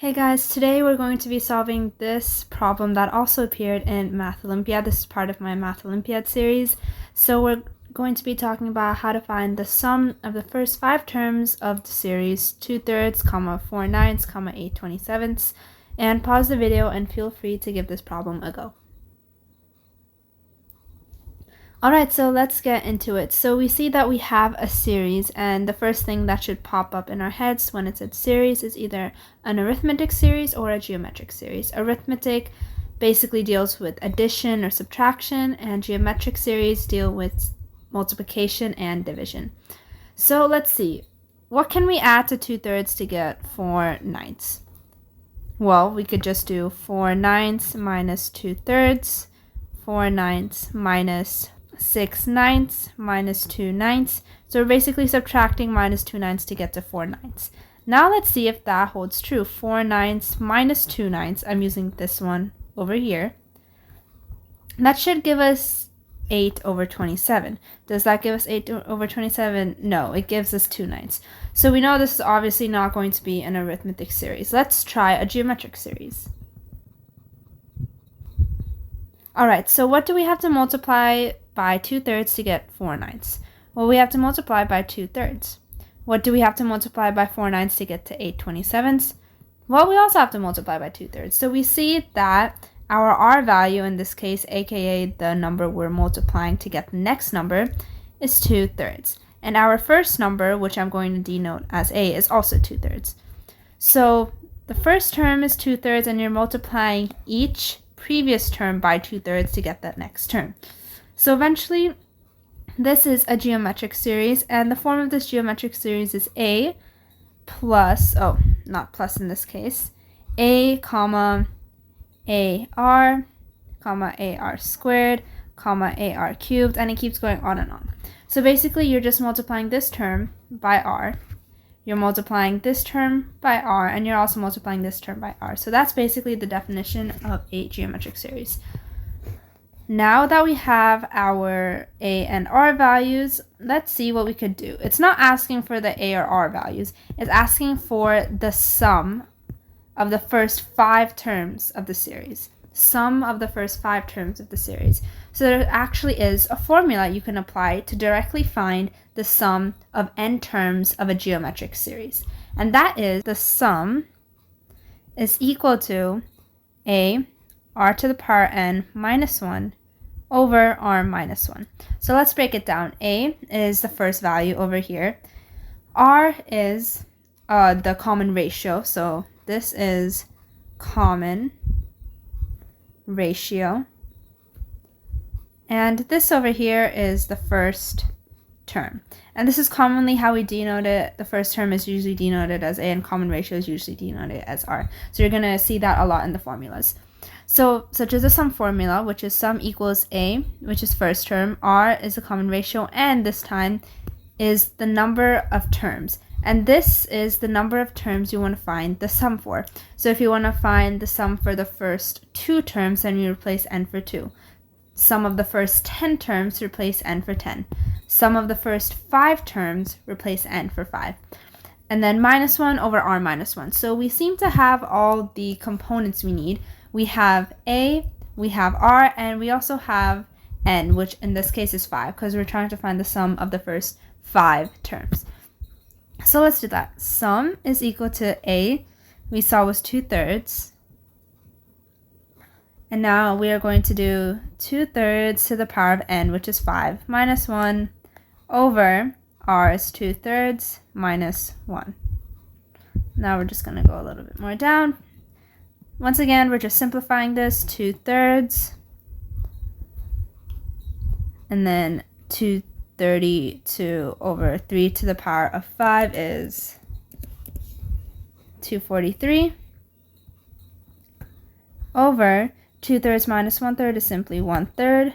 Hey guys, today we're going to be solving this problem that also appeared in Math Olympiad. This is part of my Math Olympiad series. So we're going to be talking about how to find the sum of the first 5 terms of the series 2/3, 4 9, 8 27ths. And pause the video and feel free to give this problem a go. Alright, so let's get into it. So we see that we have a series, and the first thing that should pop up in our heads when it says series is either an arithmetic series or a geometric series. Arithmetic basically deals with addition or subtraction, and geometric series deal with multiplication and division. So let's see. What can we add to 2/3 to get 4 9ths? Well, we could just do 4 9ths minus 2/3, 4 9ths minus 6 9ths minus 2 9ths. So we're basically subtracting minus 2 9ths to get to 4 9ths. Now let's see if that holds true. 4 9ths minus 2 9ths. I'm using this one over here. That should give us 8/27. Does that give us 8/27? No, it gives us 2 9ths. So we know this is obviously not going to be an arithmetic series. Let's try a geometric series. Alright, so what do we have to multiply by 2/3 to get 4 9ths? Well, we have to multiply by 2/3. What do we have to multiply by 4 9ths to get to 8/27ths? Well, we also have to multiply by 2/3. So we see that our R value in this case, aka the number we're multiplying to get the next number, is 2/3. And our first number, which I'm going to denote as A, is also 2/3. So the first term is 2/3, and you're multiplying each previous term by 2/3 to get that next term. So eventually, this is a geometric series, and the form of this geometric series is A plus, not plus in this case, A, comma, AR, comma, AR squared, comma, AR cubed, and it keeps going on and on. So basically, you're just multiplying this term by R, you're multiplying this term by R, and you're also multiplying this term by R. So that's basically the definition of a geometric series. Now that we have our A and R values, let's see what we could do. It's not asking for the A or R values. It's asking for the sum of the first 5 terms of the series. Sum of the first 5 terms of the series. So there actually is a formula you can apply to directly find the sum of n terms of a geometric series. And that is the sum is equal to A r to the power n minus 1 over r minus 1. So let's break it down. A is the first value over here. R is the common ratio. So this is common ratio. And this over here is the first term. And this is commonly how we denote it. The first term is usually denoted as A, and common ratio is usually denoted as R. So you're going to see that a lot in the formulas. So such as the sum formula, which is sum equals A, which is first term, R is the common ratio, and this time is the number of terms. And this is the number of terms you want to find the sum for. So if you want to find the sum for the first 2 terms, then you replace n for 2. Sum of the first 10 terms, replace n for 10. Sum of the first 5 terms, replace n for 5. And then minus 1 over r minus 1. So we seem to have all the components we need. We have A, we have R, and we also have n, which in this case is 5, because we're trying to find the sum of the first 5 terms. So let's do that. Sum is equal to A, we saw was 2/3. And now we are going to do 2/3 to the power of n, which is 5, minus 1 over r is 2/3 minus 1. Now we're just going to go a little bit more down. Once again, we're just simplifying this. 2/3, and then 232 over 3 to the power of 5 is 243 over 2/3 minus 1/3 is simply 1/3.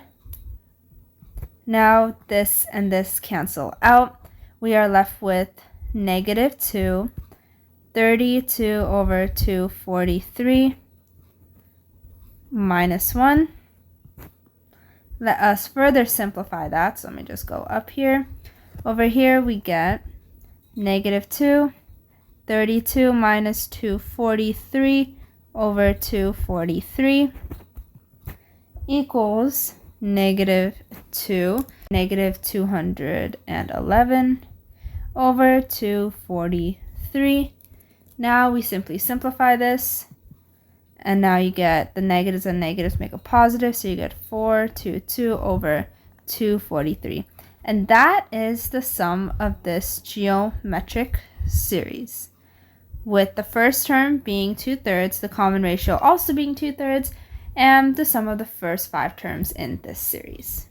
Now this and this cancel out. We are left with negative 2. 32 over 243 minus 1. Let us further simplify that. So let me just go up here. Over here we get negative 2 32 minus 243 over 243 equals negative 2, negative 211 over 243. Now we simply simplify this, and now you get the negatives and negatives make a positive, so you get 422 over 243. And that is the sum of this geometric series, with the first term being 2/3, the common ratio also being 2/3, and the sum of the first 5 terms in this series.